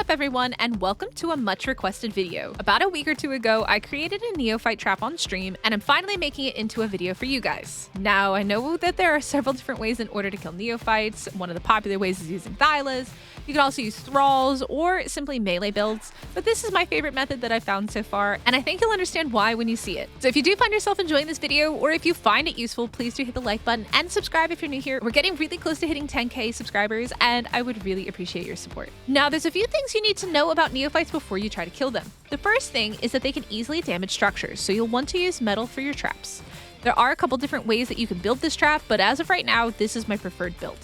up everyone, and welcome to a much requested video. About a week or two ago, I created a neophyte trap on stream, and I'm finally making it into a video for you guys. Now, I know that there are several different ways in order to kill neophytes. One of the popular ways is using thylas. You can also use thralls or simply melee builds, but this is my favorite method that I've found so far, and I think you'll understand why when you see it. So if you do find yourself enjoying this video, or if you find it useful, please do hit the like button and subscribe if you're new here. We're getting really close to hitting 10K subscribers, and I would really appreciate your support. Now, there's a few things you need to know about neophytes before you try to kill them. The first thing is that they can easily damage structures, so you'll want to use metal for your traps. There are a couple different ways that you can build this trap, but as of right now, this is my preferred build.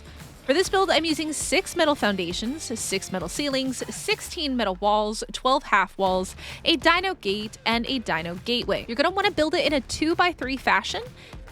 For this build, I'm using 6 metal foundations, 6 metal ceilings, 16 metal walls, 12 half walls, a dino gate, and a dino gateway. You're going to want to build it in a 2x3 fashion.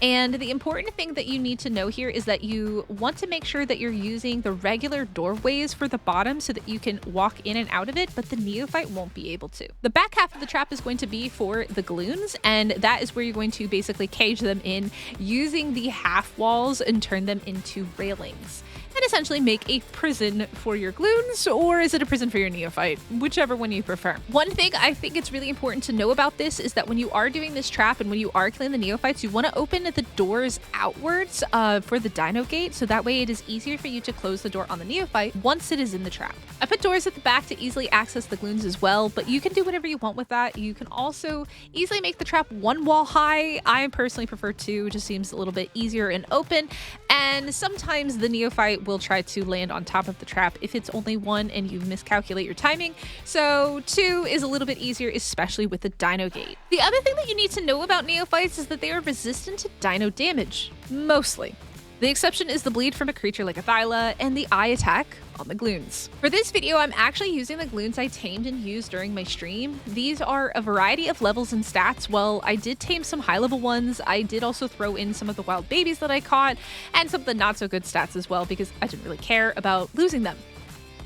And the important thing that you need to know here is that you want to make sure that you're using the regular doorways for the bottom so that you can walk in and out of it, but the neophyte won't be able to. The back half of the trap is going to be for the gloons, and that is where you're going to basically cage them in using the half walls and turn them into railings. And essentially make a prison for your gloons, or is it a prison for your neophyte? Whichever one you prefer. One thing I think it's really important to know about this is that when you are doing this trap and when you are killing the neophytes, you want to open the doors outwards for the dino gate, so that way it is easier for you to close the door on the neophyte once it is in the trap. I put doors at the back to easily access the gloons as well, but you can do whatever you want with that. You can also easily make the trap 1 wall high. I personally prefer 2, just seems a little bit easier and open, and sometimes the neophyte will try to land on top of the trap if it's only 1 and you miscalculate your timing. So 2 is a little bit easier, especially with the dino gate. The other thing that you need to know about neophytes is that they are resistant to dino damage, mostly. The exception is the bleed from a creature like a thyla and the eye attack on the gloons. For this video, I'm actually using the gloons I tamed and used during my stream. These are a variety of levels and stats. Well, I did tame some high level ones. I did also throw in some of the wild babies that I caught and some of the not so good stats as well because I didn't really care about losing them.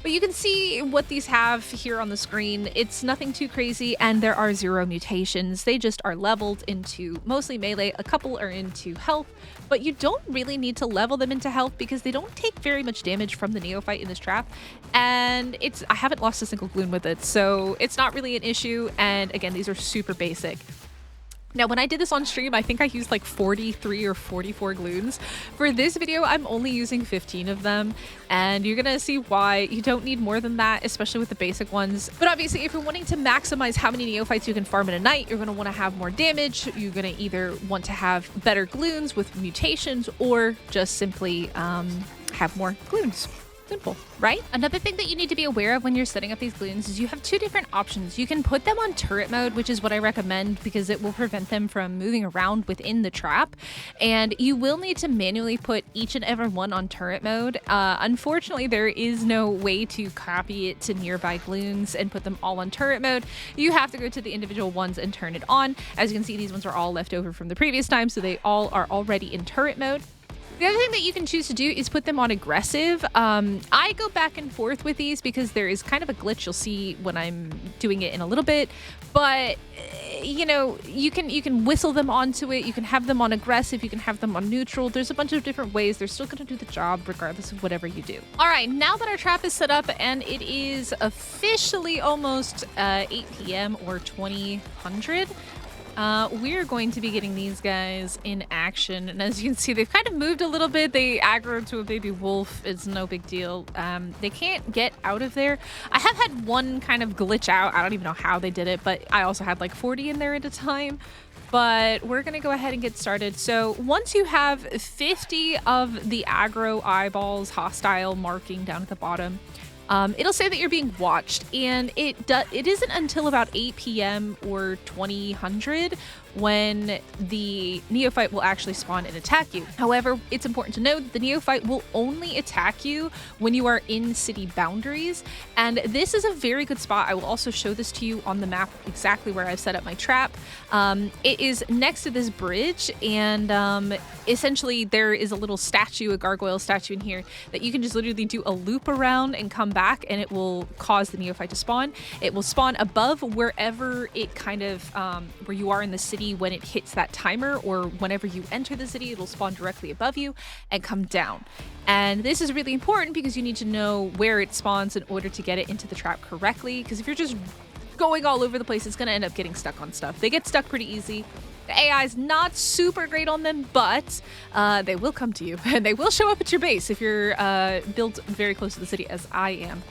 But you can see what these have here on the screen. It's nothing too crazy, and there are 0 mutations. They just are leveled into mostly melee. A couple are into health, but you don't really need to level them into health because they don't take very much damage from the neophyte in this trap. And I haven't lost a single gloon with it, so it's not really an issue. And again, these are super basic. Now, when I did this on stream, I think I used like 43 or 44 gloons. For this video, I'm only using 15 of them, and you're gonna see why. You don't need more than that, especially with the basic ones. But obviously, if you're wanting to maximize how many neophytes you can farm in a night, you're gonna wanna have more damage. You're gonna either want to have better gloons with mutations, or just simply have more gloons. Simple, right? Another thing that you need to be aware of when you're setting up these gloons is you have 2 different options. You can put them on turret mode, which is what I recommend because it will prevent them from moving around within the trap. And you will need to manually put each and every one on turret mode. Unfortunately, there is no way to copy it to nearby gloons and put them all on turret mode. You have to go to the individual ones and turn it on. As you can see, these ones are all left over from the previous time, so they all are already in turret mode. The other thing that you can choose to do is put them on aggressive. I go back and forth with these because there is kind of a glitch you'll see when I'm doing it in a little bit, but you know, you can whistle them onto it, you can have them on aggressive, you can have them on neutral. There's a bunch of different ways. They're still going to do the job regardless of whatever you do. All right, now that our trap is set up and it is officially almost 8 p.m. or 2000, we're going to be getting these guys in action, and as you can see, they've kind of moved a little bit. They aggroed to a baby wolf. It's no big deal. They can't get out of there. I have had one kind of glitch out. I don't even know how they did it, but I also had like 40 in there at a time. But we're gonna go ahead and get started. So once you have 50 of the aggro eyeballs hostile marking down at the bottom, it'll say that you're being watched, and it isn't until about 8 p.m. or 2000 when the neophyte will actually spawn and attack you. However, it's important to note that the neophyte will only attack you when you are in city boundaries, and this is a very good spot. I will also show this to you on the map exactly where I've set up my trap. It is next to this bridge, and essentially there is a little statue, a gargoyle statue in here that you can just literally do a loop around and come back, and it will cause the neophyte to spawn. It will spawn above wherever it kind of where you are in the city city when it hits that timer, or whenever you enter the city, it'll spawn directly above you and come down. And this is really important because you need to know where it spawns in order to get it into the trap correctly, because if you're just going all over the place, it's going to end up getting stuck on stuff. They get stuck pretty easy. The AI is not super great on them, but they will come to you and they will show up at your base if you're built very close to the city, as I am.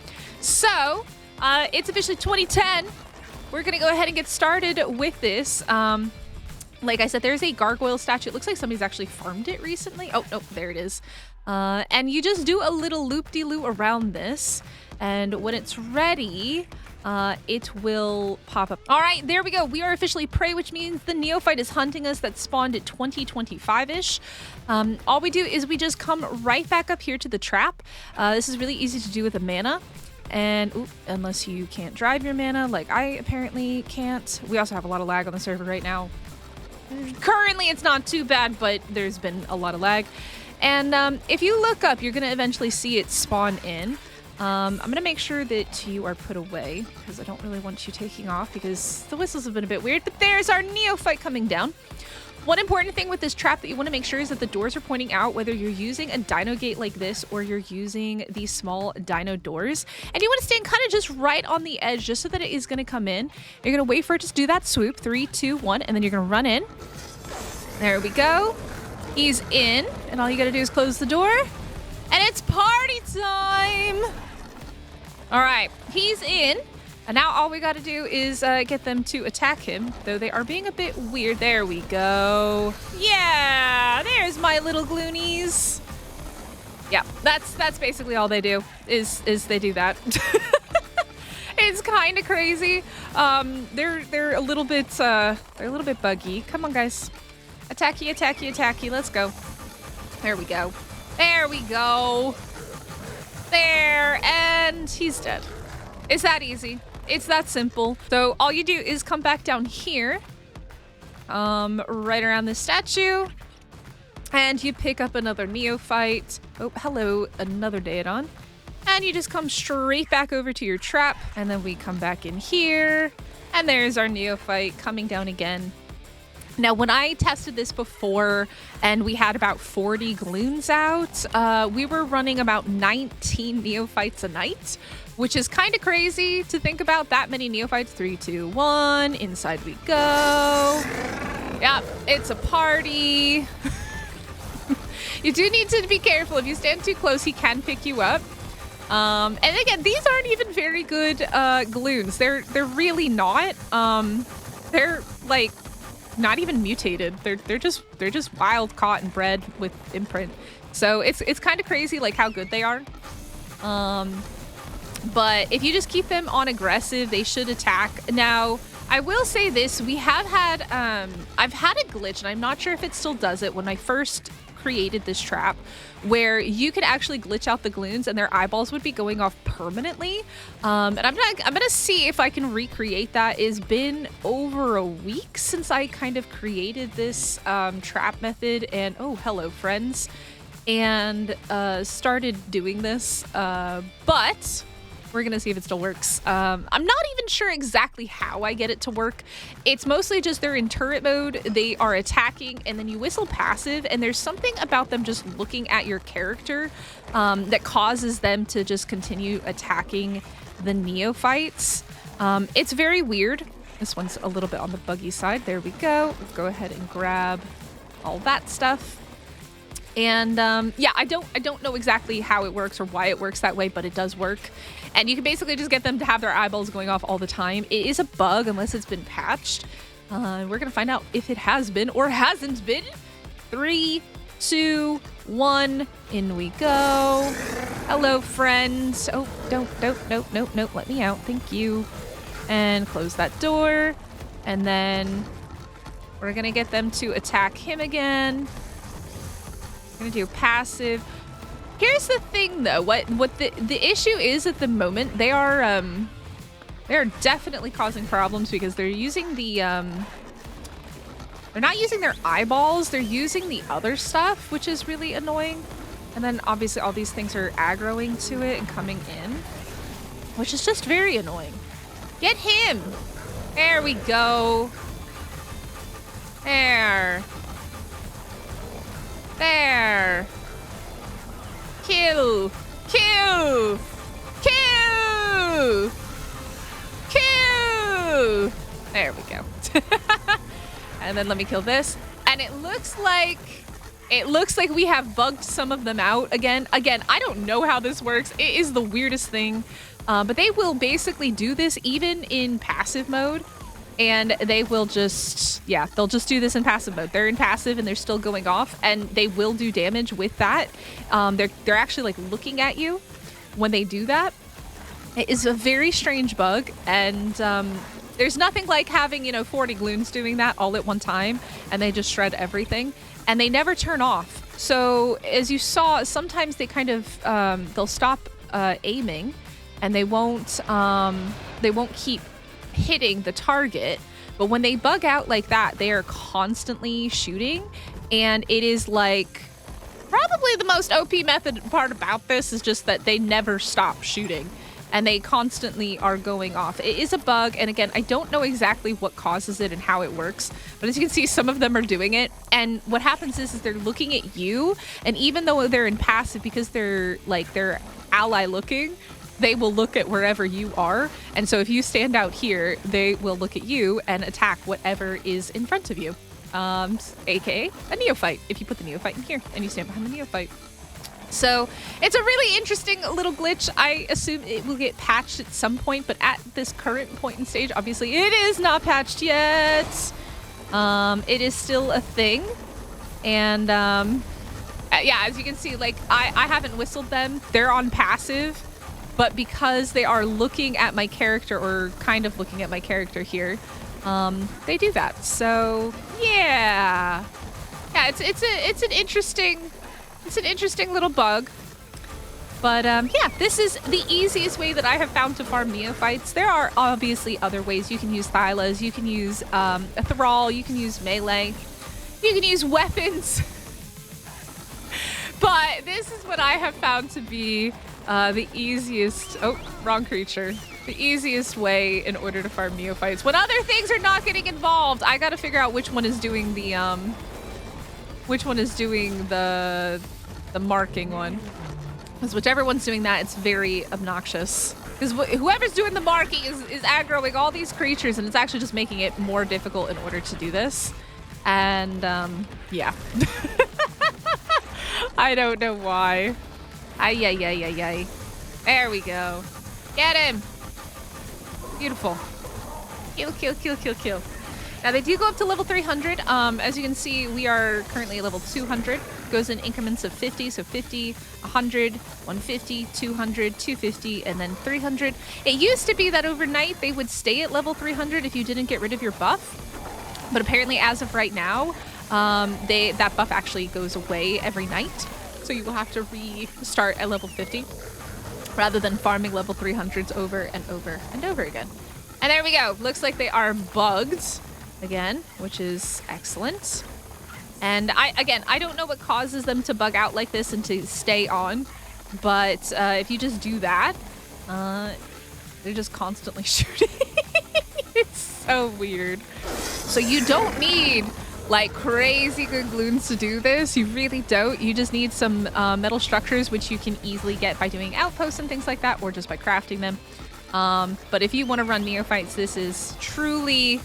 So it's officially 2010. We're going to go ahead and get started with this. Like I said, there's a gargoyle statue. It looks like somebody's actually farmed it recently. Oh, no, there it is. And you just do a little loop-de-loo around this. And when it's ready, it will pop up. All right, there we go. We are officially prey, which means the Neophyte is hunting us. That spawned at 2025-ish. All we do is we just come right back up here to the trap. This is really easy to do with the mana. And unless you can't drive your mana, like I apparently can't. We also have a lot of lag on the server right now. Currently, it's not too bad, but there's been a lot of lag. And if you look up, you're going to eventually see it spawn in. I'm going to make sure that you are put away because I don't really want you taking off because the whistles have been a bit weird. But there's our Neophyte coming down. One important thing with this trap that you want to make sure is that the doors are pointing out, whether you're using a dino gate like this or you're using these small dino doors. And you want to stand kind of just right on the edge just so that it is going to come in. You're going to wait for it to do that swoop. 3, 2, 1, and then you're going to run in. There we go. He's in, and all you got to do is close the door. And it's party time! All right, he's in. And now all we got to do is get them to attack him, though they are being a bit weird. There we go. Yeah, there's my little gloonies. Yeah, that's basically all they do is they do that. It's kind of crazy. They're a little bit buggy. Come on, guys. Attacky, attacky, attacky. Let's go. There we go. There we go. There, and he's dead. It's that easy. It's that simple. So all you do is come back down here, right around this statue, and you pick up another Neophyte. Oh, hello, another Daedon. And you just come straight back over to your trap, and then we come back in here, and there's our Neophyte coming down again. Now, when I tested this before and we had about 40 gloons out, we were running about 19 Neophytes a night, which is kind of crazy to think about that many Neophytes. 3, 2, 1, inside we go. Yeah, it's a party. You do need to be careful. If you stand too close, he can pick you up. And again, these aren't even very good gloons. They're really not. They're like not even mutated. They're just wild caught and bred with imprint. So it's kind of crazy like how good they are. But if you just keep them on aggressive, they should attack. Now, I will say this, we have had I've had a glitch, and I'm not sure if it still does it, when I first created this trap, where you could actually glitch out the gloons and their eyeballs would be going off permanently. And I'm gonna see if I can recreate that. It's been over a week since I kind of created this trap method, and oh, hello friends, and started doing this, but we're gonna see if it still works. I'm not even sure exactly how I get it to work. It's mostly just they're in turret mode, they are attacking, and then you whistle passive, and there's something about them just looking at your character that causes them to just continue attacking the Neophytes. It's very weird. This one's a little bit on the buggy side. There we go. Let's go ahead and grab all that stuff. And yeah, I don't know exactly how it works or why it works that way, but it does work. And you can basically just get them to have their eyeballs going off all the time. It is a bug unless it's been patched. We're going to find out if it has been or hasn't been. 3, 2, 1, in we go. Hello, friends. Oh, don't, nope, let me out. Thank you. And close that door. And then we're going to get them to attack him again. Gonna do passive. Here's the thing though, what the issue is at the moment, they are definitely causing problems because they're using the they're not using their eyeballs, they're using the other stuff, which is really annoying. And then obviously all these things are aggroing to it and coming in, which is just very annoying. Get him! There we go. There. There. Kill. Kill. Kill. Kill. There we go. And then let me kill this. And it looks like we have bugged some of them out again. Again, I don't know how this works. It is the weirdest thing. But they will basically do this even in passive mode. And they will just, yeah, they'll just do this in passive mode. They're in passive and they're still going off, and they will do damage with that. They're actually like looking at you when they do that. It is a very strange bug, and there's nothing like having, you know, 40 gloons doing that all at one time, and they just shred everything, and they never turn off. So as you saw, sometimes they kind of they'll stop aiming, and they won't keep hitting the target. But when they bug out like that, they are constantly shooting, and it is like probably the most OP method part about this is just that they never stop shooting, and they constantly are going off. It is a bug, and again, I don't know exactly what causes it and how it works, but as you can see, some of them are doing it, and what happens is they're looking at you, and even though they're in passive, because they're ally looking, they will look at wherever you are. And so if you stand out here, they will look at you and attack whatever is in front of you. AKA a neophyte, if you put the neophyte in here and you stand behind the neophyte. So it's a really interesting little glitch. I assume it will get patched at some point, but at this current point in stage, obviously it is not patched yet. It is still a thing. And yeah, as you can see, like I haven't whistled them. They're on passive. But because they are looking at my character, or kind of looking at my character here, they do that. So yeah, it's an interesting little bug. But yeah, this is the easiest way that I have found to farm neophytes. There are obviously other ways. You can use Thylas, you can use a thrall, you can use melee, you can use weapons. But this is what I have found to be the easiest, wrong creature. The easiest way in order to farm neophytes. When other things are not getting involved, I gotta figure out which one is doing the marking one. Because whichever one's doing that, it's very obnoxious. Because whoever's doing the marking is aggroing all these creatures, and it's actually just making it more difficult in order to do this. And yeah. I don't know why. Ay, ay, ay, ay, ay. There we go. Get him. Beautiful. Kill, kill, kill, kill, kill. Now, they do go up to level 300. As you can see, we are currently at level 200. Goes in increments of 50. So 50, 100, 150, 200, 250, and then 300. It used to be that overnight they would stay at level 300 if you didn't get rid of your buff. But apparently, as of right now, that buff actually goes away every night. So you will have to restart at level 50 rather than farming level 300s over and over and over again. And there we go. Looks like they are bugged again, which is excellent. And I don't know what causes them to bug out like this and to stay on, but if you just do that, they're just constantly shooting. It's so weird. So you don't need like crazy good gloons to do this. You really don't. You just need some metal structures, which you can easily get by doing outposts and things like that, or just by crafting them. But if you want to run neophytes, this is truly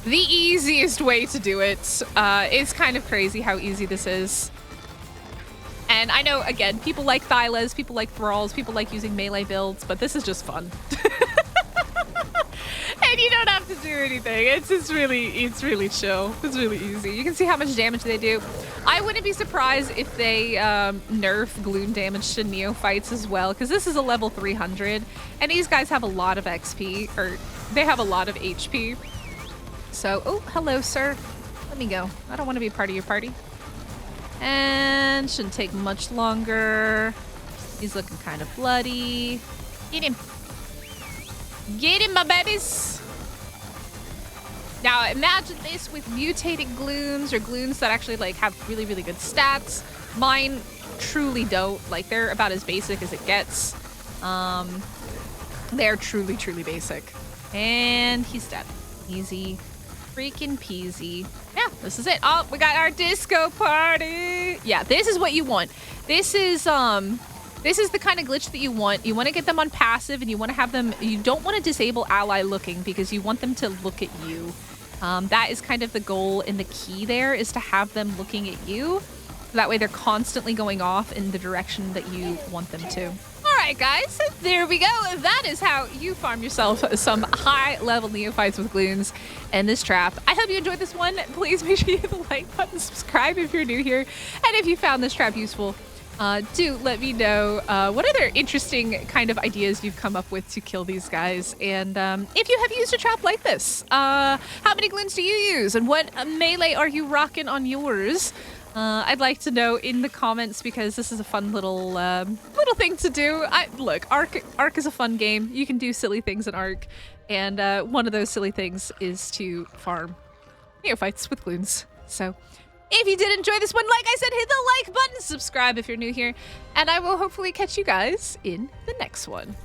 the easiest way to do it. It's kind of crazy how easy this is. And I know, again, people like Thylas, people like thralls, people like using melee builds, but this is just fun. And you don't have to do anything. It's really chill. It's really easy. You can see how much damage they do. I wouldn't be surprised if they nerf gloon damage to neophytes as well, because this is a level 300, and these guys have a lot of XP, or they have a lot of HP. So, oh, hello, sir. Let me go. I don't want to be part of your party. And shouldn't take much longer. He's looking kind of bloody. Get him. Get him, my babies. Now, imagine this with mutated gloons, or gloons that actually like have really, really good stats. Mine truly don't. Like, they're about as basic as it gets. They're truly, truly basic. And he's dead. Easy. Freaking peasy. yeah, this is it. Oh, we got our disco party. Yeah, this is what you want. This is the kind of glitch that you want. You want to get them on passive, and you want to have them, you don't want to disable ally looking because you want them to look at you. That is kind of the goal, and the key there is to have them looking at you. That way they're constantly going off in the direction that you want them to. All right, guys, there we go. That is how you farm yourself some high-level neophytes with gloons and this trap. I hope you enjoyed this one. Please make sure you hit the like button, subscribe if you're new here, and if you found this trap useful, do let me know what other interesting kind of ideas you've come up with to kill these guys. And if you have used a trap like this, how many gloons do you use? And what melee are you rocking on yours? I'd like to know in the comments because this is a fun little thing to do. Look, Ark is a fun game. You can do silly things in Ark. And one of those silly things is to farm neophytes with gloons. So if you did enjoy this one, like I said, hit the like button, subscribe if you're new here, and I will hopefully catch you guys in the next one.